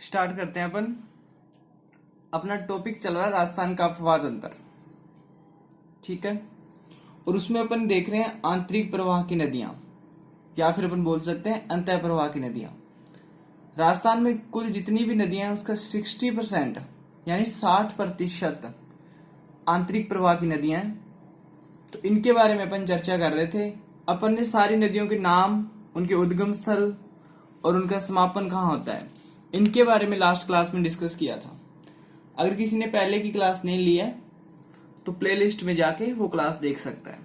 Start करते हैं अपन। अपना टॉपिक चल रहा है राजस्थान का अफवाह तंत्र, ठीक है। और उसमें अपन देख रहे हैं आंतरिक प्रवाह की नदियां, या फिर अपन बोल सकते हैं अंतः प्रवाह की नदियां। राजस्थान में कुल जितनी भी नदियां हैं उसका 60% यानी 60% आंतरिक प्रवाह की नदियां हैं। तो इनके बारे में अपन चर्चा कर रहे थे। अपन ने सारी नदियों के नाम, उनके उद्गम स्थल और उनका समापन कहाँ होता है, इनके बारे में लास्ट क्लास में डिस्कस किया था। अगर किसी ने पहले की क्लास नहीं ली है तो प्लेलिस्ट में जाके वो क्लास देख सकता है।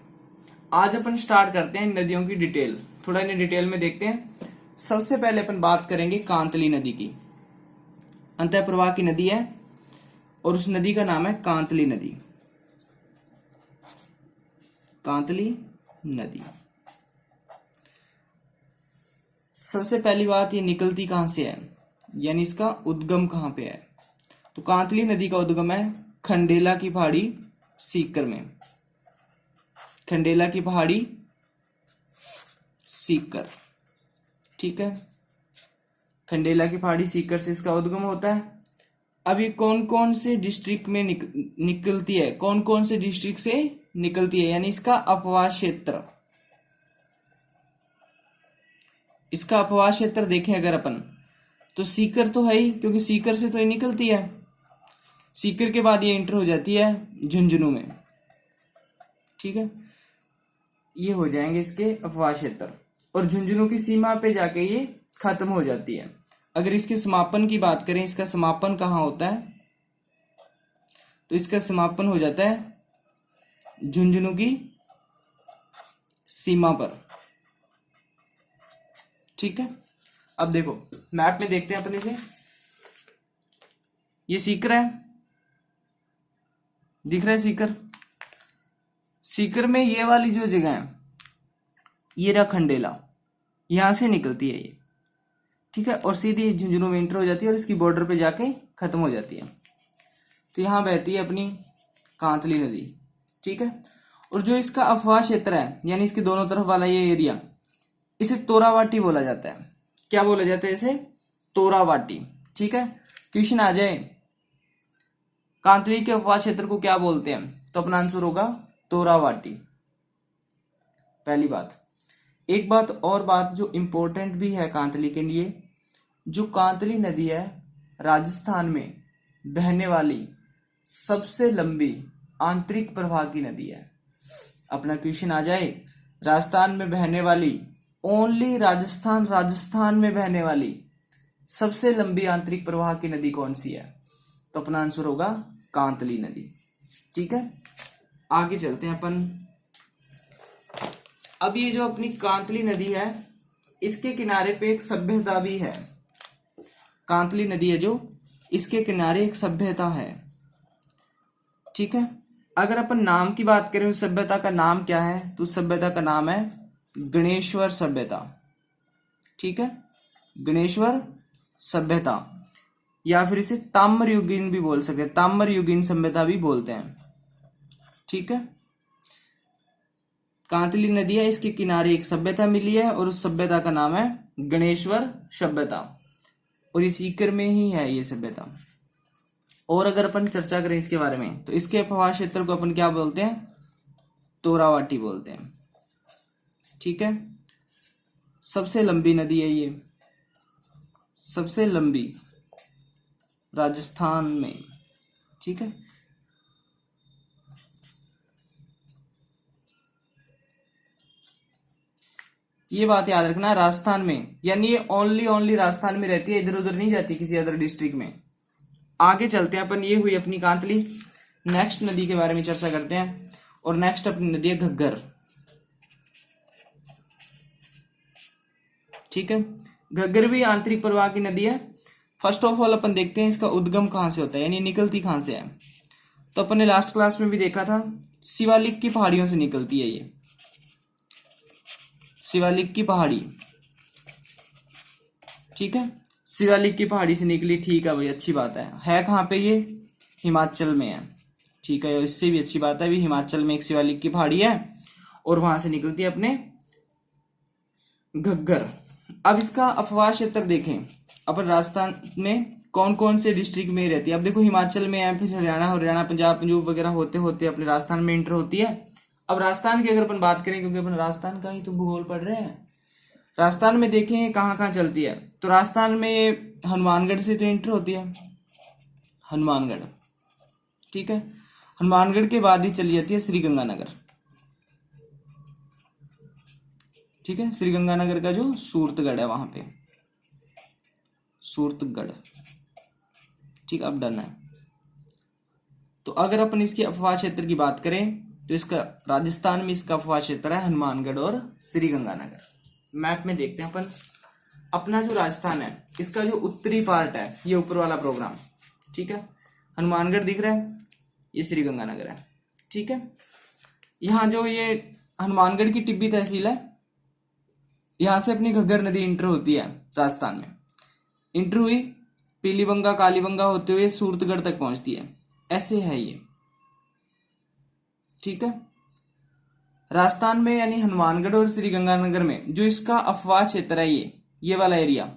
आज अपन स्टार्ट करते हैं नदियों की डिटेल, थोड़ा इन्हें डिटेल में देखते हैं। सबसे पहले अपन बात करेंगे कांतली नदी की। अंतः प्रवाह की नदी है और उस नदी का नाम है कांतली नदी। कांतली नदी, सबसे पहली बात, ये निकलती कहां से है, यानी इसका उद्गम कहां पे है। तो कांतली नदी का उद्गम है खंडेला की पहाड़ी सीकर में। खंडेला की पहाड़ी सीकर, ठीक है। खंडेला की पहाड़ी सीकर से इसका उद्गम होता है। अब ये कौन कौन से डिस्ट्रिक्ट में निकलती है, कौन कौन से डिस्ट्रिक्ट से निकलती है, यानी इसका अपवाह क्षेत्र। इसका अपवाह क्षेत्र देखें अगर अपन, तो सीकर तो है ही, क्योंकि सीकर से तो ये निकलती है। सीकर के बाद ये एंटर हो जाती है झुंझुनू में, ठीक है। ये हो जाएंगे इसके अपवाह क्षेत्र, और झुंझुनू की सीमा पे जाके ये खत्म हो जाती है। अगर इसके समापन की बात करें, इसका समापन कहाँ होता है, तो इसका समापन हो जाता है झुंझुनू की सीमा पर, ठीक है। अब देखो मैप में देखते हैं अपन इसे। ये सीकर है, दिख रहा है सीकर। सीकर में ये वाली जो जगह है, ये रहा खंडेला, यहां से निकलती है ये, ठीक है। और सीधी झुंझुनू में एंटर हो जाती है और इसकी बॉर्डर पे जाके खत्म हो जाती है। तो यहां बहती है अपनी कांतली नदी, ठीक है। और जो इसका अफवाह क्षेत्र है, यानी इसके दोनों तरफ वाला ये एरिया, इसे तोरावाटी बोला जाता है। क्या बोला जाता है इसे? तोरावाटी, ठीक है। क्वेश्चन आ जाए कांतली के अफवाह क्षेत्र को क्या बोलते हैं, तो अपना आंसर होगा तोरावाटी, पहली बात। एक बात और बात जो इंपॉर्टेंट भी है कांतली के लिए, जो कांतली नदी है राजस्थान में बहने वाली सबसे लंबी आंतरिक प्रवाह की नदी है। अपना क्वेश्चन आ जाए राजस्थान में बहने वाली, ओनली राजस्थान में बहने वाली सबसे लंबी आंतरिक प्रवाह की नदी कौन सी है, तो अपना आंसर होगा कांतली नदी, ठीक है। आगे चलते हैं अपन। अब ये जो अपनी कांतली नदी है, इसके किनारे पे एक सभ्यता भी है। कांतली नदी है जो, इसके किनारे एक सभ्यता है, ठीक है। अगर अपन नाम की बात करें उस सभ्यता का नाम क्या है, तो उस सभ्यता का नाम है गणेश्वर सभ्यता, ठीक है। गणेश्वर सभ्यता, या फिर इसे ताम्र युगीन भी बोल सकते हैं, ताम्र युगीन सभ्यता भी बोलते हैं, ठीक है। कांतली नदी है, इसके किनारे एक सभ्यता मिली है और उस सभ्यता का नाम है गणेश्वर सभ्यता, और ये सीकर में ही है ये सभ्यता। और अगर अपन चर्चा करें इसके बारे में, तो इसके अफवाह क्षेत्र को अपन क्या बोलते हैं, तोरावाटी बोलते हैं, ठीक है। सबसे लंबी नदी है ये, सबसे लंबी राजस्थान में, ठीक है। ये बात याद रखना, राजस्थान में, यानी ये ओनली राजस्थान में रहती है, इधर उधर नहीं जाती किसी अदर डिस्ट्रिक्ट में। आगे चलते हैं अपन। ये हुई अपनी कांतली। नेक्स्ट नदी के बारे में चर्चा करते हैं, और नेक्स्ट अपनी नदी है घग्गर, ठीक है। घग्गर भी आंतरिक प्रवाह की नदी है। फर्स्ट ऑफ ऑल अपन देखते हैं इसका उद्गम कहां से होता है, यानी निकलती कहां से है। तो अपन ने लास्ट क्लास में भी देखा था, शिवालिक की पहाड़ियों से निकलती है ये, शिवालिक की पहाड़ी, ठीक है। शिवालिक की पहाड़ी से निकली, ठीक है भाई, अच्छी बात है कहां पे ये, हिमाचल में है, ठीक है। इससे भी अच्छी बात है, भी हिमाचल में एक शिवालिक की पहाड़ी है और वहां से निकलती है अपने घग्गर। अब इसका अफवाह क्षेत्र देखें, अपन राजस्थान में कौन कौन से डिस्ट्रिक्ट में रहती है। अब देखो हिमाचल में है, फिर हरियाणा पंजाब पंजूब वगैरह होते होते अपने राजस्थान में एंटर होती है। अब राजस्थान की अगर अपन बात करें, क्योंकि अपन राजस्थान का ही तो भूगोल पढ़ रहे हैं, राजस्थान में देखें कहाँ कहाँ चलती है, तो राजस्थान में ये हनुमानगढ़ से तो एंटर होती है, हनुमानगढ़, ठीक है। हनुमानगढ़ के बाद ही चली जाती है श्रीगंगानगर, ठीक है। श्रीगंगानगर का जो सूरतगढ़ है वहां पे, सूरतगढ़, ठीक। अब डन है। तो अगर अपन इसकी अफवाह क्षेत्र की बात करें तो इसका राजस्थान में इसका अफवाह क्षेत्र है हनुमानगढ़ और श्रीगंगानगर। मैप में देखते हैं अपन, अपना जो राजस्थान है इसका जो उत्तरी पार्ट है, ये ऊपर वाला प्रोग्राम, ठीक है। हनुमानगढ़ दिख रहा है, ये श्रीगंगानगर है, ठीक है। यहाँ जो ये हनुमानगढ़ की टिब्बी तहसील है, यहां से अपनी घग्गर नदी इंटर होती है राजस्थान में, इंटर हुई पीलीबंगा कालीबंगा होते हुए सूरतगढ़ तक पहुंचती है, ऐसे है ये, ठीक है। राजस्थान में यानी हनुमानगढ़ और श्रीगंगानगर में जो इसका अफवाह क्षेत्र है, ये वाला एरिया,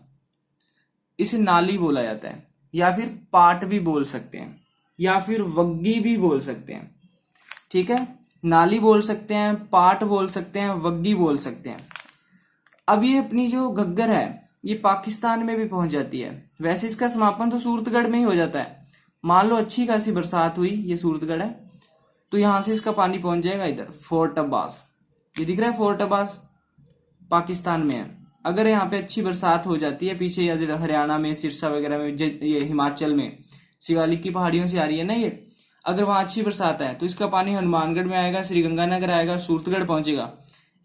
इसे नाली बोला जाता है, या फिर पाट भी बोल सकते हैं, या फिर वग्गी भी बोल सकते हैं, ठीक है। नाली बोल सकते हैं, पाट बोल सकते हैं, वग्गी बोल सकते हैं। अब ये अपनी जो घग्गर है ये पाकिस्तान में भी पहुंच जाती है। वैसे इसका समापन तो सूरतगढ़ में ही हो जाता है। मान लो अच्छी खासी बरसात हुई, ये सूरतगढ़ है, तो यहां से इसका पानी पहुंच जाएगा इधर फोर्ट अब्बास, ये दिख रहा है फोर्ट अब्बास पाकिस्तान में है। अगर यहाँ पे अच्छी बरसात हो जाती है, पीछे या हरियाणा में सिरसा वगैरह में, ये हिमाचल में शिवालिक की पहाड़ियों से आ रही है ना ये, अगर वहां अच्छी बरसात है तो इसका पानी हनुमानगढ़ में आएगा, श्रीगंगानगर आएगा, सूरतगढ़ पहुंचेगा,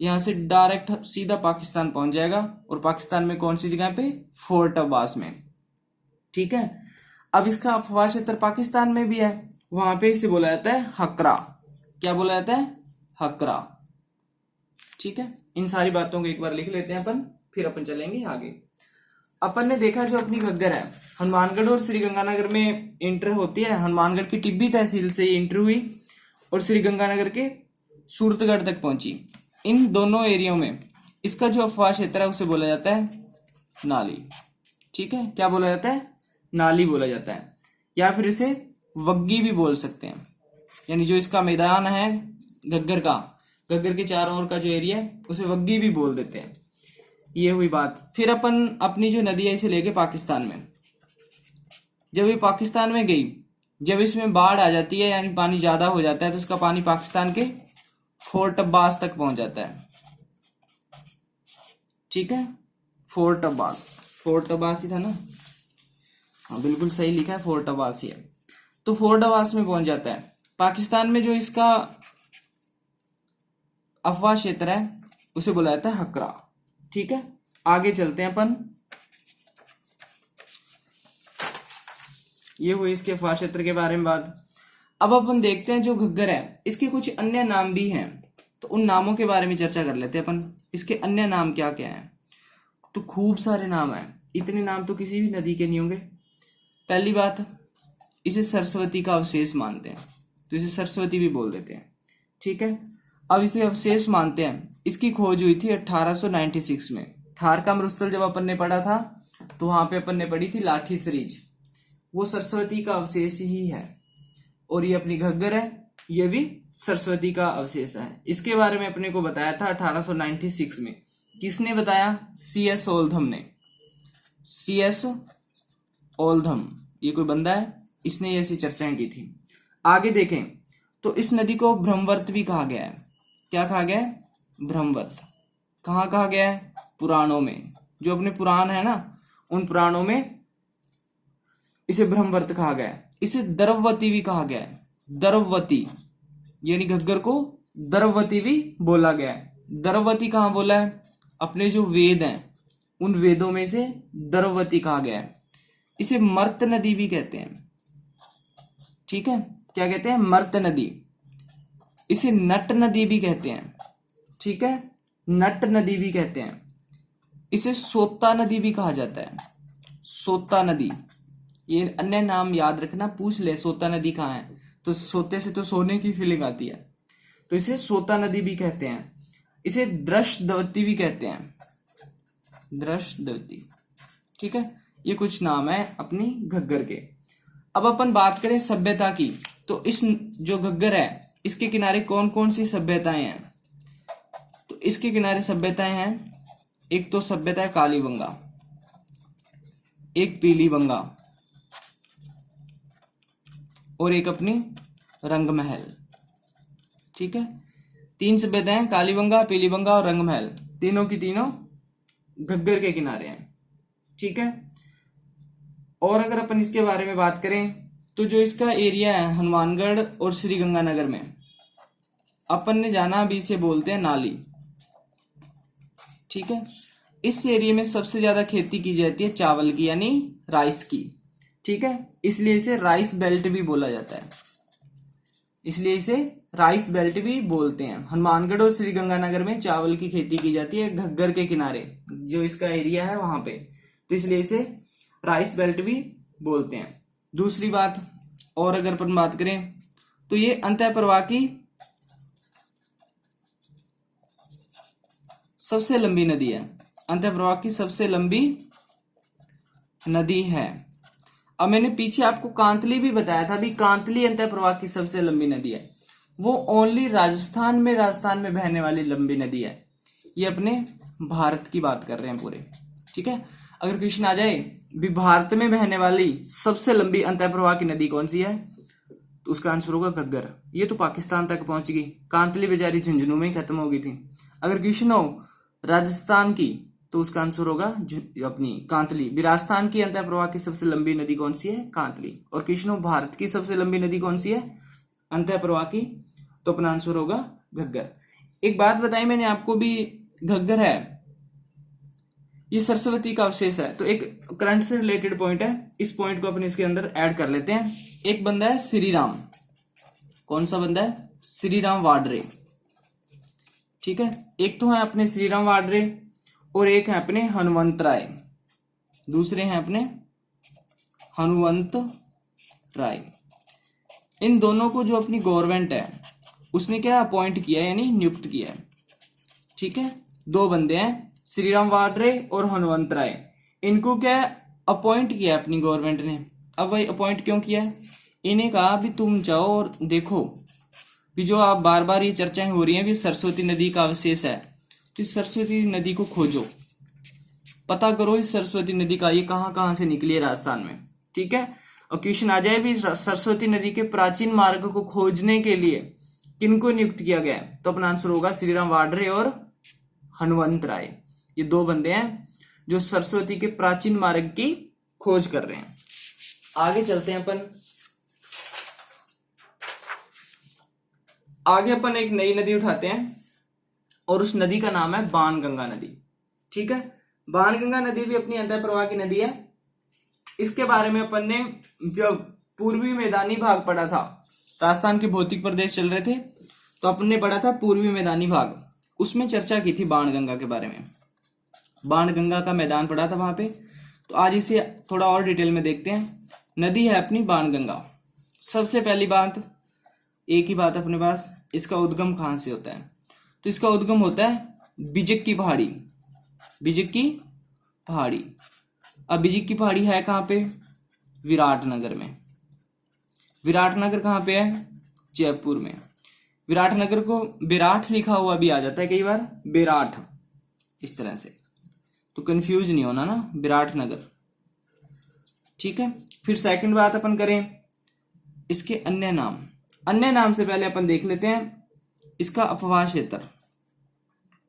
यहाँ से डायरेक्ट सीधा पाकिस्तान पहुंच जाएगा। और पाकिस्तान में कौन सी जगह पे, फोर्ट अब्बास में, ठीक है। अब इसका अफवाह क्षेत्र पाकिस्तान में भी है, वहां पे इसे बोला जाता है हकरा। क्या बोला जाता है, हकरा, ठीक है। इन सारी बातों को एक बार लिख लेते हैं अपन, फिर अपन चलेंगे आगे। अपन ने देखा जो अपनी घग्गर है हनुमानगढ़ और श्रीगंगानगर में इंटर होती है, हनुमानगढ़ की टिब्बी तहसील से इंटर हुई और श्रीगंगानगर के सूरतगढ़ तक पहुंची। इन दोनों एरियो में इसका जो अफवाह क्षेत्र है उसे बोला जाता है नाली, ठीक है। क्या बोला जाता है, नाली बोला जाता है, या फिर इसे वग्गी भी बोल सकते हैं। यानी जो इसका मैदान है घग्गर का, घग्गर के चारों ओर का जो एरिया है उसे वग्गी भी बोल देते हैं। ये हुई बात। फिर अपन अपनी जो नदी है इसे लेके पाकिस्तान में, जब ये पाकिस्तान में गई, जब इसमें बाढ़ आ जाती है यानी पानी ज्यादा हो जाता है, तो उसका पानी पाकिस्तान के फोर्ट अब्बास तक पहुंच जाता है, ठीक है। फोर्ट अब्बास, फोर्ट अब्बास ही था ना, हाँ बिल्कुल सही लिखा है, फोर्ट अब्बास ही है। तो फोर्ट अब्बास में पहुंच जाता है। पाकिस्तान में जो इसका अफवाह क्षेत्र है उसे बोला जाता है हकरा, ठीक है। आगे चलते हैं अपन, ये हुई इसके अफवाह क्षेत्र के बारे में बात। अब अपन देखते हैं जो घग्गर है इसके कुछ अन्य नाम भी हैं, तो उन नामों के बारे में चर्चा कर लेते हैं अपन। इसके अन्य नाम क्या क्या हैं, तो खूब सारे नाम हैं, इतने नाम तो किसी भी नदी के नहीं होंगे। पहली बात, इसे सरस्वती का अवशेष मानते हैं, तो इसे सरस्वती भी बोल देते हैं, ठीक है। अब इसे अवशेष मानते हैं। इसकी खोज हुई थी 1896 में। थार का मरुस्थल जब अपन ने पढ़ा था तो वहां पे अपन ने पढ़ी थी लाठी सरीज, वो सरस्वती का अवशेष ही है। और ये अपनी घग्गर है, ये भी सरस्वती का अवशेष है। इसके बारे में अपने को बताया था 1896 में। किसने बताया, CS ओल्धम ने। CS ओल्धम ये कोई बंदा है, इसने ऐसी चर्चाएं की थी। आगे देखें तो इस नदी को ब्रह्मवर्त भी कहा गया है। क्या कहा गया है, ब्रह्मवर्त। कहाँ कहा गया है, पुराणों में। जो अपने पुराण है ना, उन पुराणों में इसे ब्रह्मवर्त कहा गया है। इसे दरवती भी कहा गया है, दरवती, यानी घग्गर को दरवती भी बोला गया है। दरवती कहाँ बोला है, अपने जो वेद हैं उन वेदों में से दरवती कहा गया है। इसे मर्त नदी भी कहते हैं, ठीक है। क्या कहते हैं, मर्त नदी। इसे नट नदी भी कहते हैं, ठीक है, नट नदी भी कहते हैं। इसे सोता नदी भी कहा जाता है, सोता नदी। ये अन्य नाम याद रखना, पूछ ले सोता नदी कहाँ है, तो सोते से तो सोने की फीलिंग आती है, तो इसे सोता नदी भी कहते हैं। इसे दृष्टवती भी कहते हैं, दृष्टवती, ठीक है। ये कुछ नाम है अपनी घग्गर के। अब अपन बात करें सभ्यता की, तो इस जो घग्गर है इसके किनारे कौन कौन सी सभ्यताएं हैं? तो इसके किनारे सभ्यताएं हैं, एक तो सभ्यता है कालीबंगा, एक पीलीबंगा और एक अपनी रंगमहल। ठीक है, 3 सभ्यताएं, कालीबंगा, पीलीबंगा और रंगमहल, तीनों की तीनों घग्गर के किनारे हैं। ठीक है, और अगर अपन इसके बारे में बात करें तो जो इसका एरिया है हनुमानगढ़ और श्रीगंगानगर में, अपन ने जाना अभी इसे बोलते हैं नाली। ठीक है, इस एरिया में सबसे ज्यादा खेती की जाती है चावल की, यानी राइस की। ठीक है, इसलिए इसे राइस बेल्ट भी बोला जाता है, इसलिए इसे राइस बेल्ट भी बोलते हैं। हनुमानगढ़ और श्रीगंगानगर में चावल की खेती की जाती है, घग्गर के किनारे जो इसका एरिया है वहां पे, तो इसलिए इसे राइस बेल्ट भी बोलते हैं। दूसरी बात, और अगर अपन बात करें तो ये अंतःप्रवाह की सबसे लंबी नदी है, अंतःप्रवाह की सबसे लंबी नदी है। अब मैंने पीछे आपको कांतली भी बताया था, अभी कांतली अंतःप्रवाह की सबसे लंबी नदी है, वो ओनली राजस्थान में बहने वाली लंबी नदी है। ये अपने भारत की बात कर रहे हैं पूरे। ठीक है, अगर क्वेश्चन आ जाए भी भारत में बहने वाली सबसे लंबी अंतःप्रवाह की नदी कौन सी है, तो उसका आंसर होगा घग्गर। ये तो पाकिस्तान तक पहुंच गई, कांतली बेचारी झुंझुनू में ही खत्म हो गई थी। अगर क्वेश्चन हो राजस्थान की तो उसका आंसर होगा अपनी कांतली। राजस्थान की अंतःप्रवाह की सबसे लंबी नदी कौन सी है? कांतली। और क्वेश्चन हो भारत की सबसे लंबी नदी कौन सी है अंतःप्रवाह की, तो अपना आंसर होगा घग्गर। एक बात बताई मैंने आपको भी, घग्गर है ये सरस्वती का अवशेष है, तो एक करंट से रिलेटेड पॉइंट है, इस पॉइंट को अपन इसके अंदर ऐड कर लेते हैं। एक बंदा है श्री राम, कौन सा बंदा है? श्री राम वाड्रे। ठीक है, एक तो है अपने श्री राम वाड्रे और एक है अपने हनुमंत राय, दूसरे हैं अपने हनुमंत राय। इन दोनों को जो अपनी गवर्नमेंट है उसने क्या अपॉइंट किया है, यानी नियुक्त किया है। ठीक है, 2 बंदे हैं श्री राम वाड्रे और हनुमंत राय, इनको क्या अपॉइंट किया है अपनी गवर्नमेंट ने। अब वही अपॉइंट क्यों किया है? इन्हें कहा भी तुम जाओ और देखो भी जो आप बार बार ये चर्चाएं हो रही हैं कि सरस्वती नदी का अवशेष है, तो इस सरस्वती नदी को खोजो, पता करो इस सरस्वती नदी का ये कहां से निकली है राजस्थान में। ठीक है, और क्वेश्चन आ जाए भी सरस्वती नदी के प्राचीन मार्ग को खोजने के लिए किनको नियुक्त किया गया है, तो अपना आंसर होगा श्री राम वाड्रे और हनुमंत राय। ये 2 बंदे हैं जो सरस्वती के प्राचीन मार्ग की खोज कर रहे हैं। आगे चलते हैं अपन, आगे अपन एक नई नदी उठाते हैं और उस नदी का नाम है बाणगंगा नदी। ठीक है, बाणगंगा नदी भी अपनी अंतःप्रवाह की नदी है। इसके बारे में अपन ने जब पूर्वी मैदानी भाग पढ़ा था, राजस्थान के भौतिक प्रदेश चल रहे थे, तो अपन ने पढ़ा था पूर्वी मैदानी भाग, उसमें चर्चा की थी बाणगंगा के बारे में, बाणगंगा का मैदान पड़ा था वहां पे। तो आज इसे थोड़ा और डिटेल में देखते हैं। नदी है अपनी बाणगंगा। सबसे पहली बात, एक ही बात अपने पास, इसका उद्गम कहां से होता है? तो इसका उद्गम होता है बिजक की पहाड़ी, बिजक की पहाड़ी। अब बिजक की पहाड़ी है कहां पे? विराटनगर में। विराटनगर कहां पे है? जयपुर में। विराटनगर को विराट लिखा हुआ भी आ जाता है कई बार, विराट, इस तरह से, तो कंफ्यूज नहीं होना ना, विराटनगर। ठीक है, फिर सेकंड बात अपन करें इसके अन्य नाम। अन्य नाम से पहले अपन देख लेते हैं इसका अपवाह क्षेत्र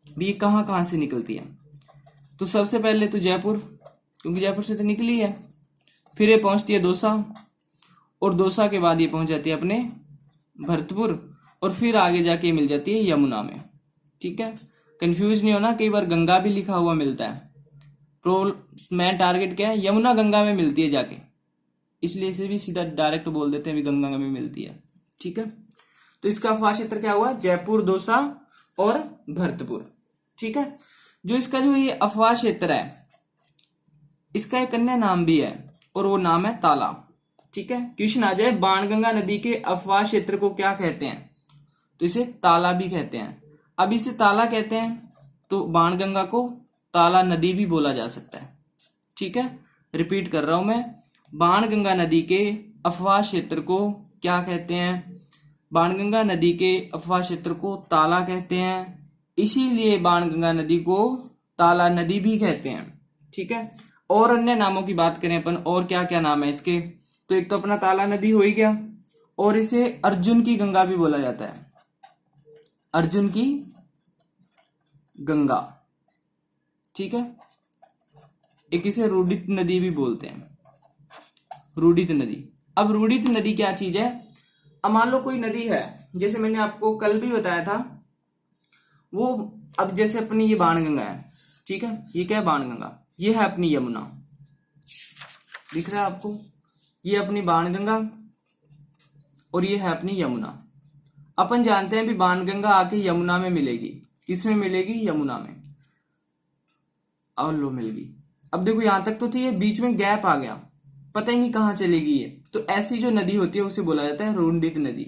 भी कहां से निकलती है। तो सबसे पहले तो जयपुर, क्योंकि जयपुर से तो निकली है, फिर ये पहुंचती है दौसा, और दौसा के बाद ये पहुंच जाती है अपने भरतपुर, और फिर आगे जाके मिल जाती है यमुना में। ठीक है, कंफ्यूज नहीं होना, कई बार गंगा भी लिखा हुआ मिलता है। मेन टारगेट क्या है? यमुना गंगा में मिलती है जाके, इसलिए इसे भी सीधा डायरेक्ट बोल देते हैं भी गंगा में मिलती है। ठीक है, तो इसका अपवाह क्षेत्र क्या हुआ? जयपुर, दौसा और भरतपुर। ठीक है, जो इसका जो ये अपवाह क्षेत्र है इसका एक अन्य नाम भी है, और वो नाम है ताला। ठीक है, क्वेश्चन आ जाए बाणगंगा नदी के अपवाह क्षेत्र को क्या कहते हैं, तो इसे ताला भी कहते हैं। अब इसे ताला कहते हैं तो बाणगंगा को ताला नदी भी बोला जा सकता है। ठीक है, रिपीट कर रहा हूं मैं, बाणगंगा नदी के अफवाह क्षेत्र को क्या कहते हैं? बाणगंगा नदी के अफवाह क्षेत्र को ताला कहते हैं, इसीलिए बाणगंगा नदी को ताला नदी भी कहते हैं। ठीक है, और अन्य नामों की बात करें अपन, और क्या क्या नाम है इसके, तो एक तो अपना ताला नदी हो ही गया, और इसे अर्जुन की गंगा भी बोला जाता है, अर्जुन की गंगा। ठीक है, एक इसे रूडित नदी भी बोलते हैं, रूडित नदी। अब रूडित नदी क्या चीज है? अब मान लो कोई नदी है, जैसे मैंने आपको कल भी बताया था, वो अब जैसे अपनी ये बाणगंगा है, ठीक है, ये क्या है? बाणगंगा। ये है अपनी यमुना, दिख रहा है आपको? ये अपनी बाणगंगा और ये है अपनी यमुना। अपन जानते हैं भी बाणगंगा आके यमुना में मिलेगी। किस में मिलेगी? यमुना में। और लो मिल गई। अब देखो यहां तक तो थी, ये बीच में गैप आ गया, पता ही नहीं कहां चलेगी ये। तो ऐसी जो नदी होती है उसे बोला जाता है रुंडित नदी।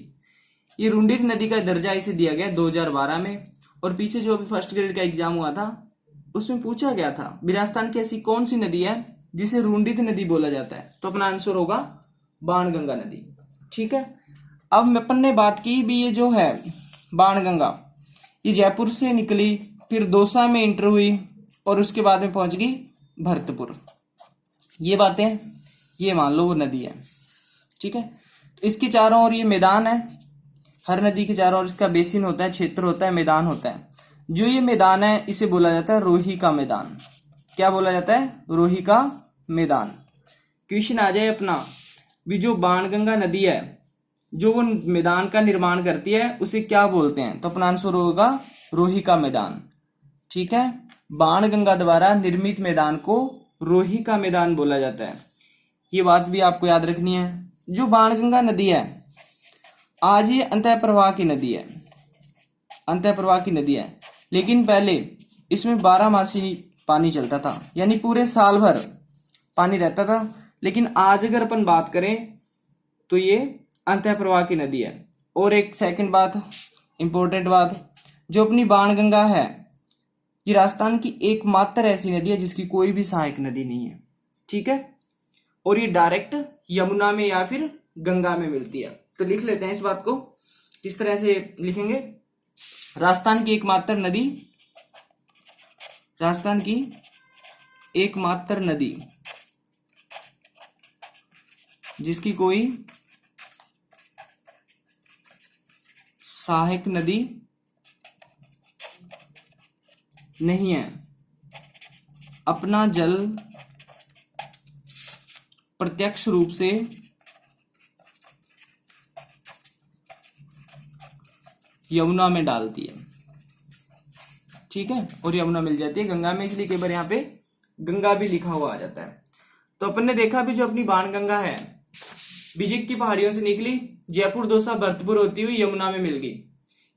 ये रुंडित नदी का दर्जा इसे दिया गया 2012 में, और पीछे जो अभी फर्स्ट ग्रेड का एग्जाम हुआ था उसमें पूछा गया था राजस्थान की ऐसी कौन सी नदी है जिसे रुंडित नदी बोला जाता है, तो अपना आंसर होगा बाणगंगा नदी। ठीक है, अब अपन ने बात की भी ये जो है बाणगंगा, ये जयपुर से निकली, फिर दौसा में इंटर हुई, और उसके बाद में पहुंच गई भरतपुर। ये बातें, ये मान लो वो नदी है। ठीक है, तो इसके चारों ओर ये मैदान है, हर नदी के चारों ओर इसका बेसिन होता है, क्षेत्र होता है, मैदान होता है। जो ये मैदान है इसे बोला जाता है रोही का मैदान। क्या बोला जाता है? रोही का मैदान। क्वेश्चन आ जाए अपना भी, जो बाणगंगा नदी है जो वो मैदान का निर्माण करती है उसे क्या बोलते हैं, तो अपना आंसर होगा रोही का मैदान। ठीक है, बाणगंगा द्वारा निर्मित मैदान को रोही का मैदान बोला जाता है। ये बात भी आपको याद रखनी है। जो बाणगंगा नदी है आज ये अंतः प्रवाह की नदी है, अंतः प्रवाह की नदी है, लेकिन पहले इसमें 12 मासी पानी चलता था, यानी पूरे साल भर पानी रहता था। लेकिन आज अगर अपन बात करें तो ये अंतः प्रवाह की नदी है। और एक सेकंड बात, इंपॉर्टेंट बात, जो अपनी बाणगंगा है ये राजस्थान की एकमात्र ऐसी नदी है जिसकी कोई भी सहायक नदी नहीं है। ठीक है, और ये डायरेक्ट यमुना में या फिर गंगा में मिलती है। तो लिख लेते हैं इस बात को, किस तरह से लिखेंगे? राजस्थान की एकमात्र नदी, राजस्थान की एकमात्र नदी जिसकी कोई सहायक नदी नहीं है, अपना जल प्रत्यक्ष रूप से यमुना में डालती है। ठीक है, और यमुना मिल जाती है गंगा में, इसलिए कई बार यहाँ पे गंगा भी लिखा हुआ आ जाता है। तो अपन ने देखा भी जो अपनी बाणगंगा है बिजिक की पहाड़ियों से निकली, जयपुर दौसा भरतपुर होती हुई यमुना में मिल गई।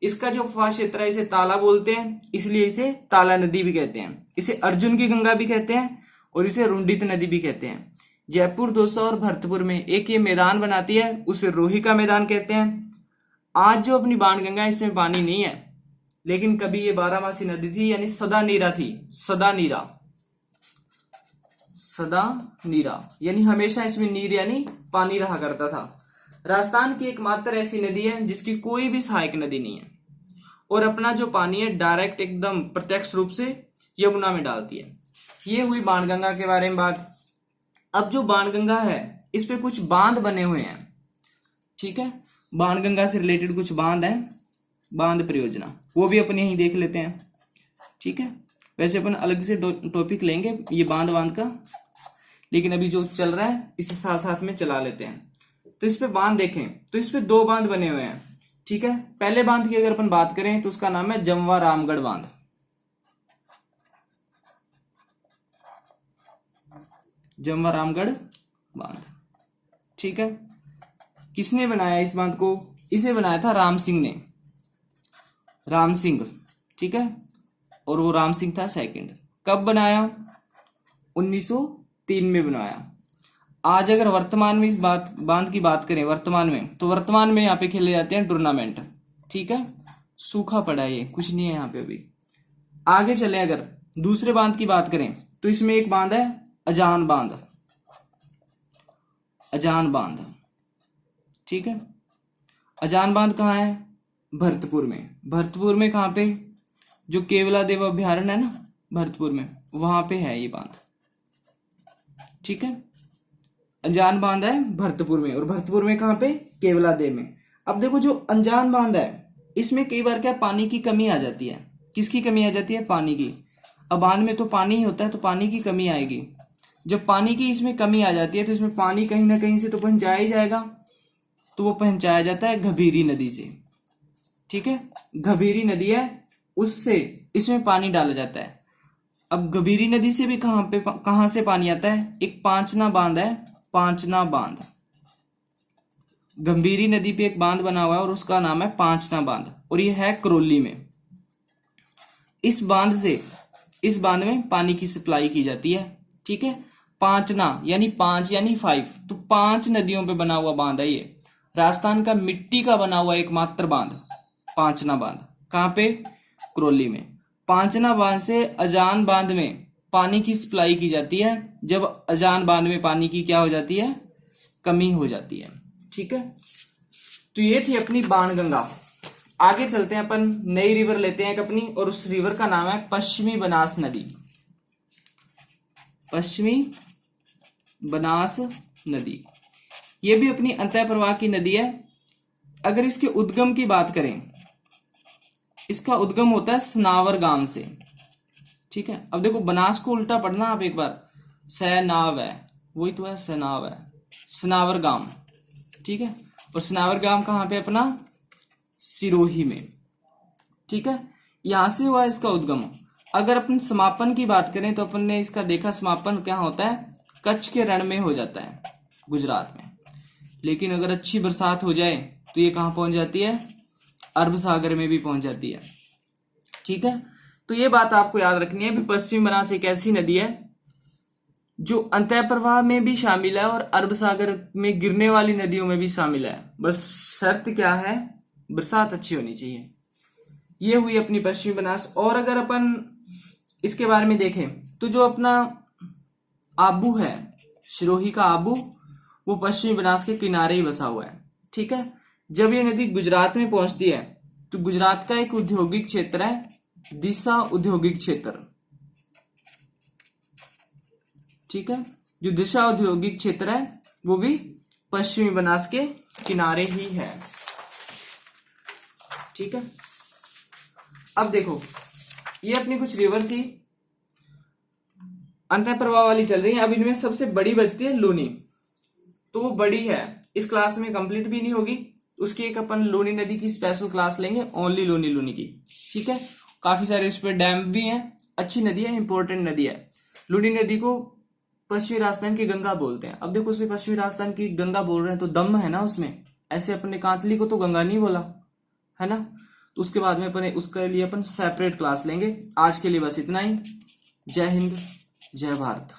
इसका जो अफवाह क्षेत्र है इसे ताला बोलते हैं, इसलिए इसे ताला नदी भी कहते हैं। इसे अर्जुन की गंगा भी कहते हैं और इसे रुंडित नदी भी कहते हैं। जयपुर दौसा और भरतपुर में एक ये मैदान बनाती है, उसे रोही का मैदान कहते हैं। आज जो अपनी बाणगंगा इसमें पानी नहीं है, लेकिन कभी ये 12 मासी नदी थी, यानी सदा नीरा थी। सदा नीरा, सदा नीरा यानी हमेशा इसमें नीर यानी पानी रहा करता था। राजस्थान की एकमात्र ऐसी नदी है जिसकी कोई भी सहायक नदी नहीं है, और अपना जो पानी है डायरेक्ट एकदम प्रत्यक्ष रूप से यमुना में डालती है। ये हुई बाणगंगा के बारे में बात। अब जो बाणगंगा है इस पे कुछ बांध बने हुए हैं। ठीक है, बाणगंगा से रिलेटेड कुछ बांध है, बांध परियोजना, वो भी अपन यहीं देख लेते हैं। ठीक है, वैसे अपन अलग से टॉपिक लेंगे ये बांध का, लेकिन अभी जो चल रहा है इसे साथ साथ में चला लेते हैं। तो इस पे बांध देखें तो इस पे 2 बांध बने हुए हैं। ठीक है, पहले बांध की अगर अपन बात करें तो उसका नाम है जमवा रामगढ़ बांध। जमवा रामगढ़ बांध। ठीक है, किसने बनाया इस बांध को? इसे बनाया था राम सिंह ने, राम सिंह। ठीक है, और वो राम सिंह था सेकंड। कब बनाया? 1903 में बनाया। आज अगर वर्तमान में इस बांध की बात करें वर्तमान में, तो वर्तमान में यहाँ पे खेले जाते हैं टूर्नामेंट। ठीक है, सूखा पड़ा है, ये कुछ नहीं है यहाँ पे अभी। आगे चले, अगर दूसरे बांध की बात करें तो इसमें एक बांध है अजान बांध। अजान बांध, ठीक है। अजान बांध कहाँ है? भरतपुर में। भरतपुर में कहाँ पे? जो केवला देव अभ्यारण्य है ना भरतपुर में, वहां पे है ये बांध, ठीक है। अजान बांध है भरतपुर में, और भरतपुर में कहाँ पे? केवला देव में। अब देखो जो अजान बांध है इसमें कई बार क्या पानी की कमी आ जाती है। किसकी कमी आ जाती है? पानी की। अब बांध में तो पानी ही होता है, तो पानी की कमी आएगी। जब पानी की इसमें कमी आ जाती है तो इसमें पानी कहीं ना कहीं से तो पहुंचाया ही जाएगा, तो वो पहुंचाया जाता है घबीरी नदी से, ठीक है। घबीरी नदी है, उससे इसमें पानी डाला जाता है। अब घबीरी नदी से भी कहां से पानी आता है? एक पांचना बांध है, पांचना बांध। गंभीरी नदी पे एक बांध बना हुआ है और उसका नाम है पांचना बांध, और ये है करौली में। इस बांध में पानी की सप्लाई की जाती है, ठीक है। पांचना यानी 5 यानी 5, तो 5 नदियों पे बना हुआ बांध है ये। राजस्थान का मिट्टी का बना हुआ एकमात्र बांध पांचना बांध। कहां पे? करौली में। पांचना बांध से अजान बांध में पानी की सप्लाई की जाती है, जब अजान बांध में पानी की क्या हो जाती है? कमी हो जाती है, ठीक है। तो ये थी अपनी बाणगंगा। आगे चलते हैं, अपन नई रिवर लेते हैं एक अपनी, और उस रिवर का नाम है पश्चिमी बनास नदी। पश्चिमी बनास नदी, ये भी अपनी अंतः प्रवाह की नदी है। अगर इसके उद्गम की बात करें, इसका उद्गम होता है सनावर गांव से, ठीक है। अब देखो बनास को उल्टा पढ़ना आप एक बार, सनाव है, वही तो है, सनाव है, सनावर गांव, ठीक है। और सनावर गांव कहां पे? अपना सिरोही में, ठीक है। यहां से हुआ इसका उद्गम। अगर अपन समापन की बात करें तो अपन ने इसका देखा समापन क्या होता है? कच्छ के रण में हो जाता है, गुजरात में। लेकिन अगर अच्छी बरसात हो जाए तो ये कहां पहुंच जाती है? अरब सागर में भी पहुंच जाती है, ठीक है। तो ये बात आपको याद रखनी है। पश्चिमी बनास एक ऐसी नदी है जो अंतः प्रवाह में भी शामिल है और अरब सागर में गिरने वाली नदियों में भी शामिल है। बस शर्त क्या है? बरसात अच्छी होनी चाहिए। ये हुई अपनी पश्चिमी बनास। और अगर अपन इसके बारे में देखें तो जो अपना आबू है, सिरोही का आबू, वो पश्चिमी बनास के किनारे ही बसा हुआ है, ठीक है। जब ये नदी गुजरात में पहुंचती है तो गुजरात का एक औद्योगिक क्षेत्र है, दिशा औद्योगिक क्षेत्र, ठीक है। जो दिशा औद्योगिक क्षेत्र है वो भी पश्चिमी बनास के किनारे ही है, ठीक है। अब देखो ये अपनी कुछ रिवर थी, अंतः प्रवाह वाली चल रही है। अब इनमें सबसे बड़ी बचती है लूनी, तो वो बड़ी है, इस क्लास में कंप्लीट भी नहीं होगी। उसकी एक अपन लूनी नदी की स्पेशल क्लास लेंगे, ओनली लूनी की, ठीक है। काफी सारे उस पर डैम भी हैं, अच्छी नदी है, इंपॉर्टेंट नदी है। लूनी नदी को पश्चिमी राजस्थान की गंगा बोलते हैं। अब देखो उसमें पश्चिमी राजस्थान की गंगा बोल रहे हैं तो दम है ना उसमें, ऐसे अपने कांतली को तो गंगा नहीं बोला है ना। तो उसके बाद में अपन उसके लिए अपन सेपरेट क्लास लेंगे। आज के लिए बस इतना ही। जय हिंद, जय भारत।